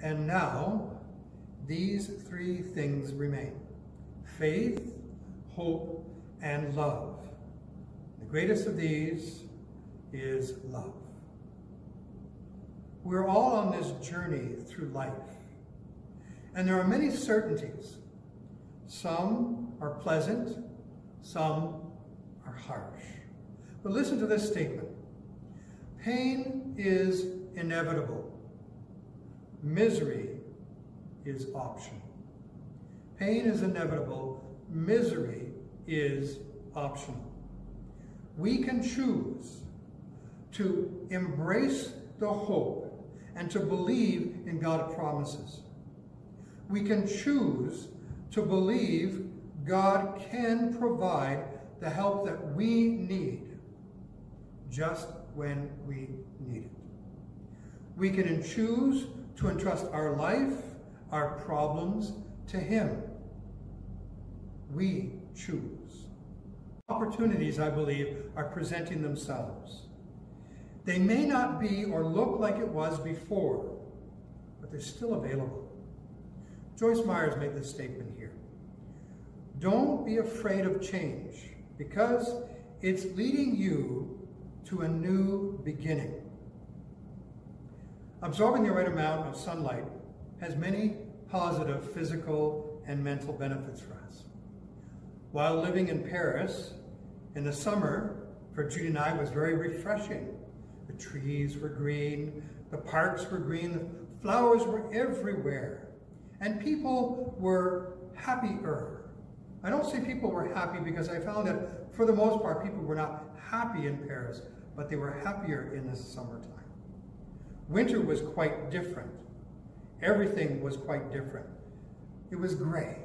And now, these three things remain: faith, hope, and love. The greatest of these is love. We're all on this journey through life, and there are many certainties. Some are pleasant, some are harsh. But listen to this statement: pain is inevitable. Misery is optional. Pain is inevitable. Misery is optional. We can choose to embrace the hope and to believe in God's promises. We can choose to believe God can provide the help that we need just when we need it. We can choose to entrust our life, our problems to Him. We choose. Opportunities, I believe, are presenting themselves. They may not be or look like it was before, but they're still available. Joyce Myers made this statement here: don't be afraid of change, because it's leading you to a new beginning. Absorbing the right amount of sunlight has many positive physical and mental benefits for us. While living in Paris, in the summer, for Judy and I, was very refreshing. The trees were green, the parks were green, the flowers were everywhere, and people were happier. I don't say people were happy because I found that for the most part people were not happy in Paris, but they were happier in the summertime. Winter was quite different. Everything was quite different. It was gray.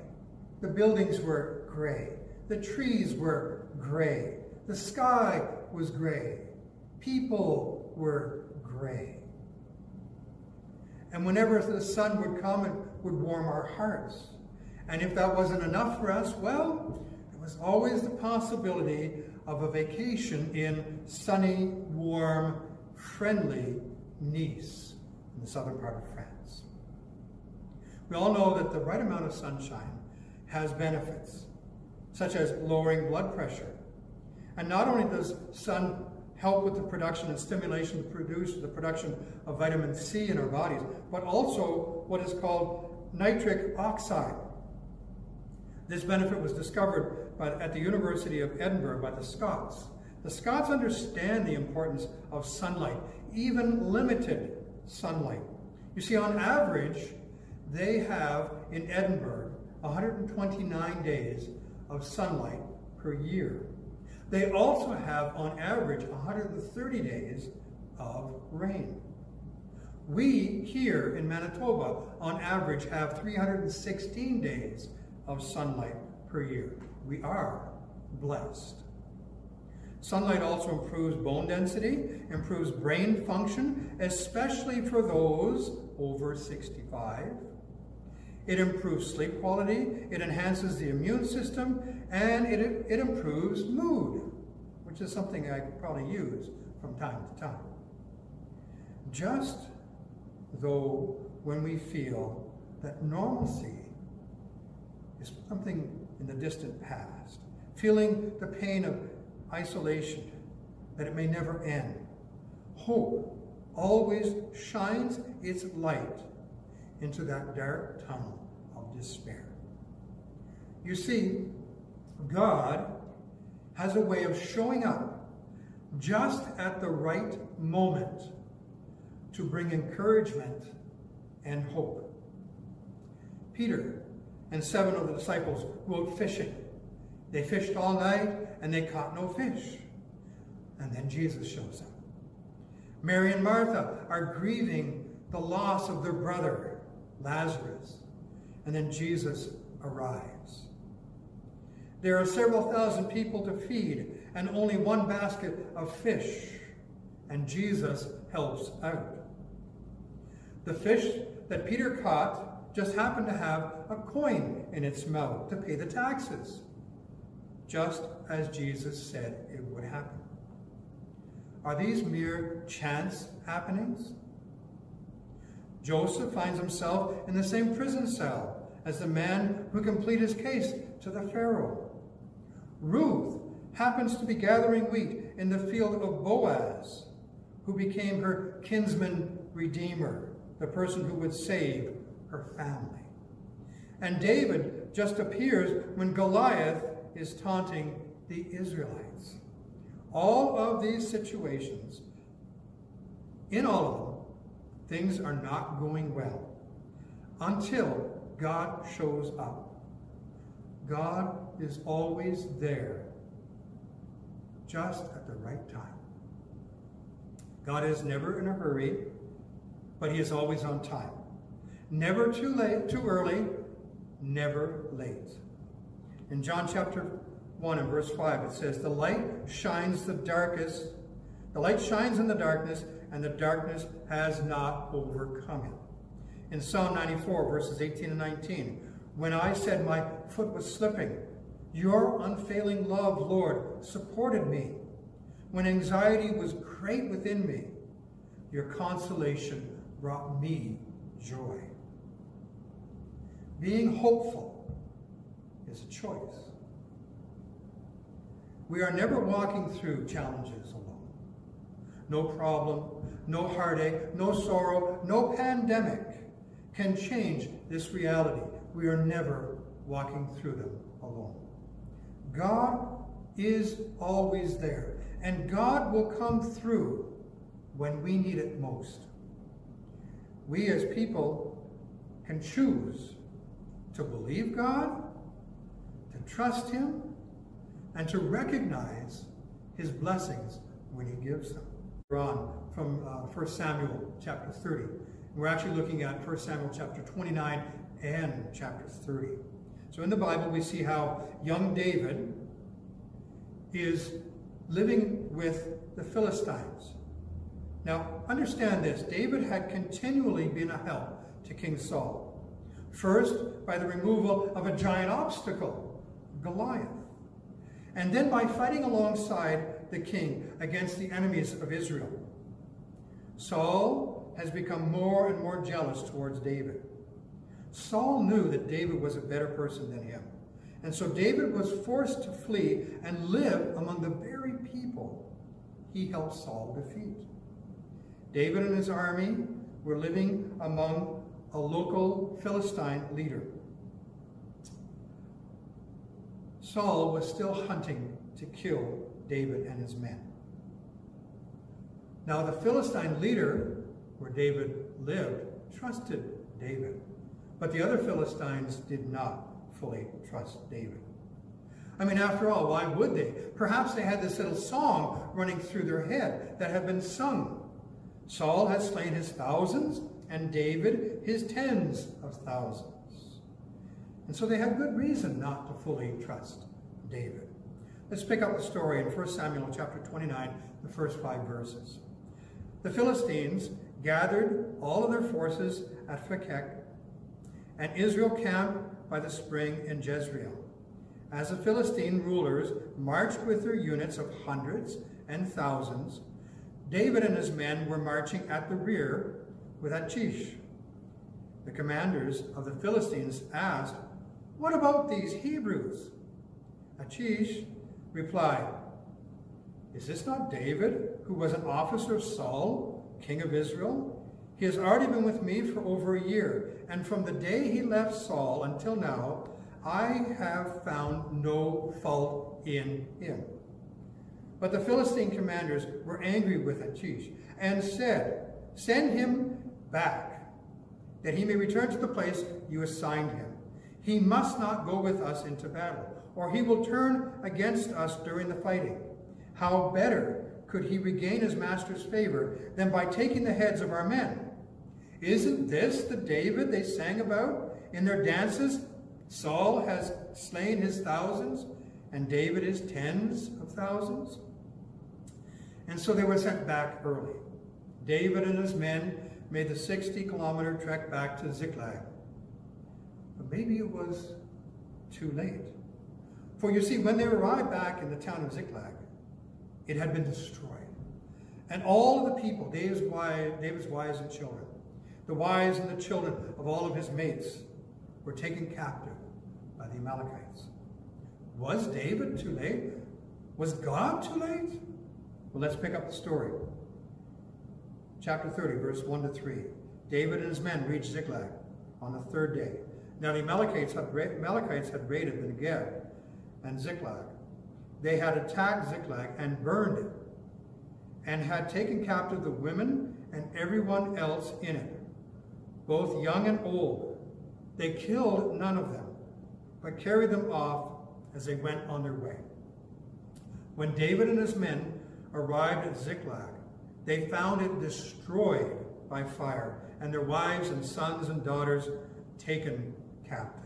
The buildings were gray. The trees were gray. The sky was gray. People were gray. And whenever the sun would come, it would warm our hearts. And if that wasn't enough for us, well, there was always the possibility of a vacation in sunny, warm, friendly Nice, in the southern part of France. We all know that the right amount of sunshine has benefits, such as lowering blood pressure. And not only does sun help with the production and stimulation to produce the production of vitamin C in our bodies, but also what is called nitric oxide. This benefit was discovered at the University of Edinburgh by the Scots. The Scots understand the importance of sunlight, even limited sunlight. You see, on average, they have in Edinburgh 129 days of sunlight per year. They also have, on average, 130 days of rain. We here in Manitoba, on average, have 316 days of sunlight per year. We are blessed. Sunlight also improves bone density, improves brain function, especially for those over 65. It improves sleep quality, it enhances the immune system, and it improves mood, which is something I probably use from time to time. Just though when we feel that normalcy is something in the distant past, feeling the pain of isolation, that it may never end, hope always shines its light into that dark tunnel of despair. You see, God has a way of showing up just at the right moment to bring encouragement and hope. Peter and 7 of the disciples go out fishing. They fished all night and they caught no fish. And then Jesus shows up. Mary and Martha are grieving the loss of their brother, Lazarus. And then Jesus arrives. There are several thousand people to feed and only one basket of fish. And Jesus helps out. The fish that Peter caught just happened to have a coin in its mouth to pay the taxes, just as Jesus said it would happen. Are these mere chance happenings? Joseph finds himself in the same prison cell as the man who can plead his case to the Pharaoh. Ruth happens to be gathering wheat in the field of Boaz, who became her kinsman redeemer, the person who would save her family. And David just appears when Goliath is taunting the Israelites. All of these situations, in all of them, things are not going well until God shows up. God is always there, just at the right time. God is never in a hurry, but he is always on time. Never too late, too early, never late. In John chapter 1 and verse 5, it says, the light shines in the darkness, and the darkness has not overcome it. In Psalm 94, verses 18 and 19, when I said my foot was slipping, your unfailing love, Lord, supported me. When anxiety was great within me, your consolation brought me joy. Being hopeful is a choice. We are never walking through challenges alone. No problem, no heartache, no sorrow, no pandemic can change this reality. We are never walking through them alone. God is always there, and God will come through when we need it most. We as people can choose to believe God, to trust him, and to recognize his blessings when he gives them. We're on from 1 Samuel chapter 30. We're actually looking at 1 Samuel chapter 29 and chapter 30. So in the Bible, we see how young David is living with the Philistines. Now, understand this. David had continually been a help to King Saul. First, by the removal of a giant obstacle, Goliath. And then by fighting alongside the king against the enemies of Israel. Saul has become more and more jealous towards David. Saul knew that David was a better person than him. And so David was forced to flee and live among the very people he helped Saul defeat. David and his army were living among a local Philistine leader. Saul was still hunting to kill David and his men. Now the Philistine leader, where David lived, trusted David. But the other Philistines did not fully trust David. I mean, after all, why would they? Perhaps they had this little song running through their head that had been sung. Saul has slain his thousands, and David his tens of thousands. And so they had good reason not to fully trust David. Let's pick up the story in 1 Samuel chapter 29, the first 5 verses. The Philistines gathered all of their forces at Phekek, and Israel camped by the spring in Jezreel. As the Philistine rulers marched with their units of hundreds and thousands, David and his men were marching at the rear with Achish. The commanders of the Philistines asked, "What about these Hebrews?" Achish replied, "Is this not David, who was an officer of Saul, king of Israel? He has already been with me for over a year, and from the day he left Saul until now, I have found no fault in him." But the Philistine commanders were angry with Achish and said, "Send him back, that he may return to the place you assigned him. He must not go with us into battle, or he will turn against us during the fighting. How better could he regain his master's favor than by taking the heads of our men? Isn't this the David they sang about in their dances? Saul has slain his thousands, and David his tens of thousands." And so they were sent back early. David and his men made the 60-kilometer trek back to Ziklag. But maybe it was too late. For you see, when they arrived back in the town of Ziklag, it had been destroyed. And all of the people, David's wives and children, The wives and the children of all of his mates were taken captive by the Amalekites. Was David too late? Was God too late? Well, let's pick up the story. Chapter 30, verse 1 to 3. David and his men reached Ziklag on the third day. Now the Amalekites had raided the Negev and Ziklag. They had attacked Ziklag and burned it, and had taken captive the women and everyone else in it, both young and old. They killed none of them, but carried them off as they went on their way. When David and his men arrived at Ziklag, they found it destroyed by fire, and their wives and sons and daughters taken captive.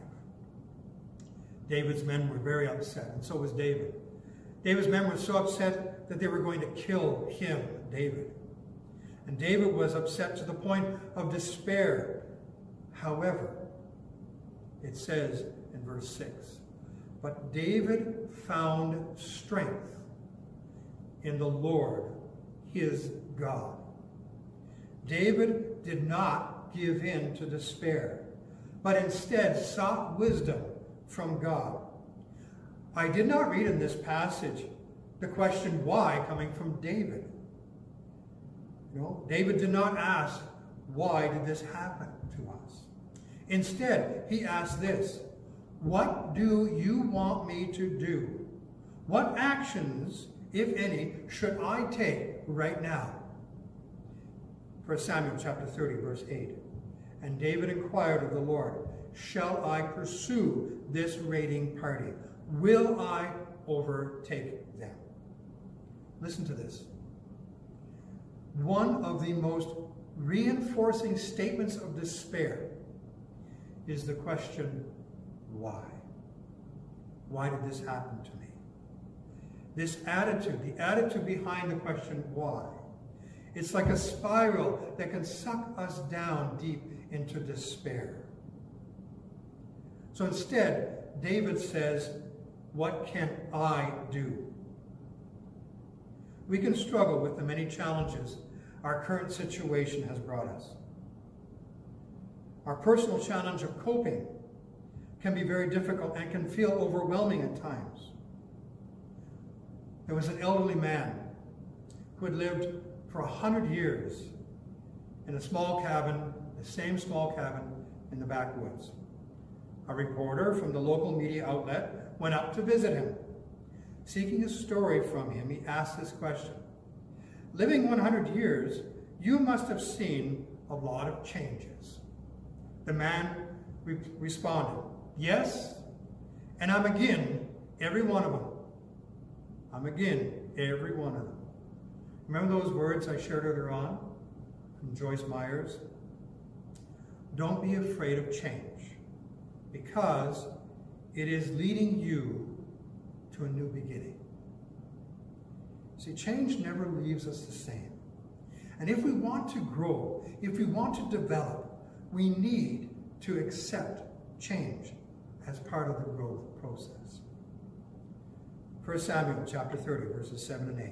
David's men were very upset, and so was David. David's men were so upset that they were going to kill him, David. And David was upset to the point of despair. However, it says in verse 6, but David found strength in the Lord, his God. David did not give in to despair, but instead sought wisdom from God. I did not read in this passage the question why coming from David. No, David did not ask, why did this happen to us? Instead, he asked this, what do you want me to do? What actions, if any, should I take right now? 1 Samuel chapter 30, verse 8. And David inquired of the Lord, shall I pursue this raiding party? Will I overtake them? Listen to this. One of the most reinforcing statements of despair is the question, why? Why did this happen to me? This attitude, the attitude behind the question, why? It's like a spiral that can suck us down deep into despair. So instead, David says, what can I do? We can struggle with the many challenges our current situation has brought us. Our personal challenge of coping can be very difficult and can feel overwhelming at times. There was an elderly man who had lived for 100 years in a small cabin, the same small cabin in the backwoods. A reporter from the local media outlet went up to visit him. Seeking a story from him, he asked this question. Living 100 years, you must have seen a lot of changes. The man responded, yes, and I'm again every one of them. I'm again every one of them. Remember those words I shared earlier on from Joyce Myers? Don't be afraid of change, because it is leading you to a new beginning. See, change never leaves us the same. And if we want to grow, if we want to develop, we need to accept change as part of the growth process. 1 Samuel chapter 30, verses 7 and 8.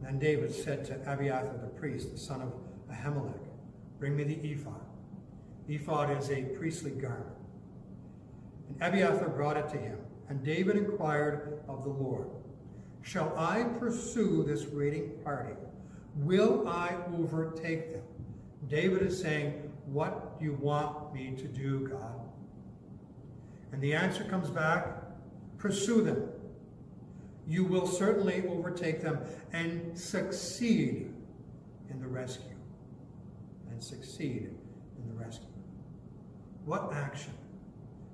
Then David said to Abiathar the priest, the son of Ahimelech, bring me the ephod. Ephod is a priestly garment. And Abiathar brought it to him. And David inquired of the Lord, shall I pursue this raiding party? Will I overtake them? David is saying, what do you want me to do, God? And the answer comes back, pursue them. You will certainly overtake them and succeed in the rescue. And succeed in the rescue. What action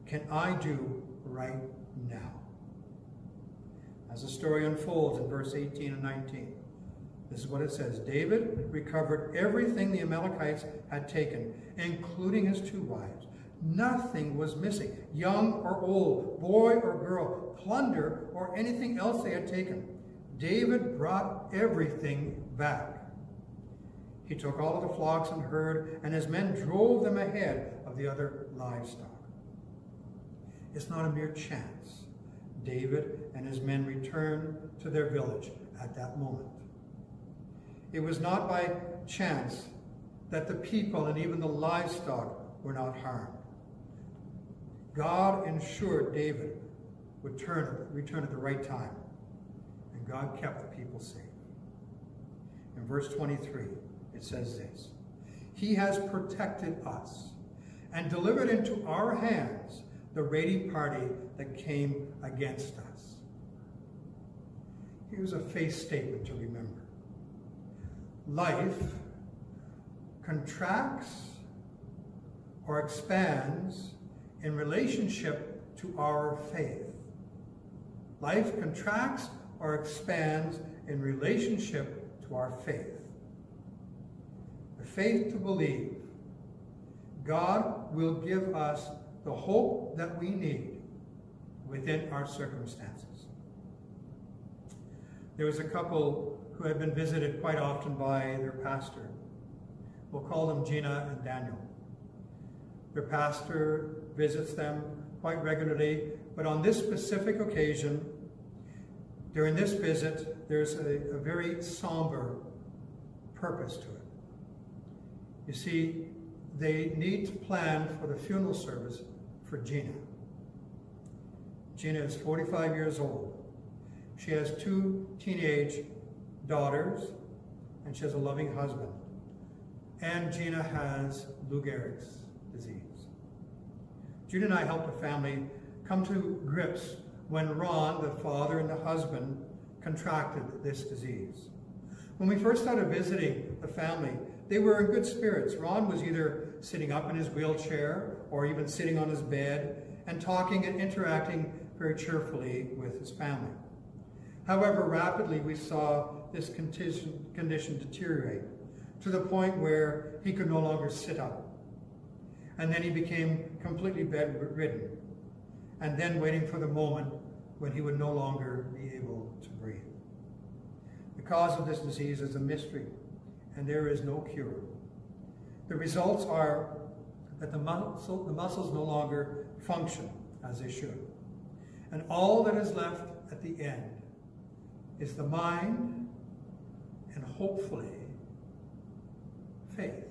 can I do right now? As the story unfolds in verse 18 and 19, this is what it says. David recovered everything the Amalekites had taken, including his 2 wives. Nothing was missing, young or old, boy or girl, plunder or anything else they had taken. David brought everything back. He took all of the flocks and herd, and his men drove them ahead of the other livestock. It's not a mere chance. David and his men returned to their village at that moment. It was not by chance that the people and even the livestock were not harmed. God ensured David would return at the right time, and God kept the people safe. In verse 23, it says this: He has protected us and delivered into our hands the raiding party that came against us. Here's a faith statement to remember. Life contracts or expands in relationship to our faith. Life contracts or expands in relationship to our faith. The faith to believe God will give us the hope that we need within our circumstances. There was a couple who had been visited quite often by their pastor. We'll call them Gina and Daniel. Their pastor visits them quite regularly, but on this specific occasion, during this visit, there's a very somber purpose to it. You see, they need to plan for the funeral service for Gina. Gina is 45 years old. She has 2 teenage daughters, and she has a loving husband. And Gina has Lou Gehrig's disease. Judy and I helped a family come to grips when Ron, the father and the husband, contracted this disease. When we first started visiting the family, they were in good spirits. Ron was either sitting up in his wheelchair or even sitting on his bed and talking and interacting very cheerfully with his family. However, rapidly we saw this condition deteriorate to the point where he could no longer sit up. And then he became completely bedridden, and then waiting for the moment when he would no longer be able to breathe. The cause of this disease is a mystery, and there is no cure. The results are that the muscles no longer function as they should. And all that is left at the end is the mind and hopefully faith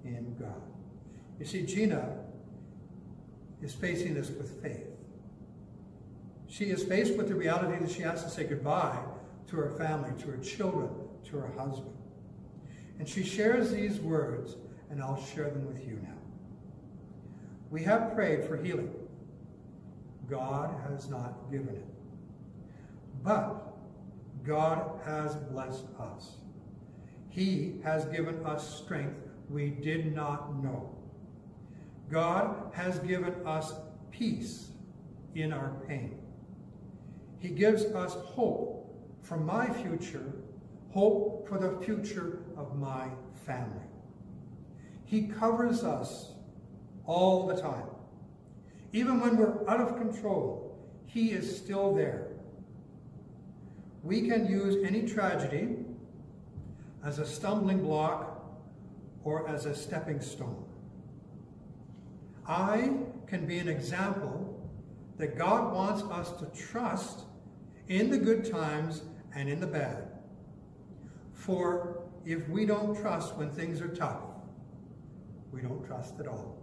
in God. You see, Gina is facing this with faith. She is faced with the reality that she has to say goodbye to her family, to her children, to her husband. And she shares these words, and I'll share them with you now. We have prayed for healing. God has not given it. But God has blessed us. He has given us strength we did not know. God has given us peace in our pain. He gives us hope for my future, hope for the future of my family. He covers us all the time. Even when we're out of control, He is still there. We can use any tragedy as a stumbling block or as a stepping stone. I can be an example that God wants us to trust in the good times and in the bad. For if we don't trust when things are tough, we don't trust at all.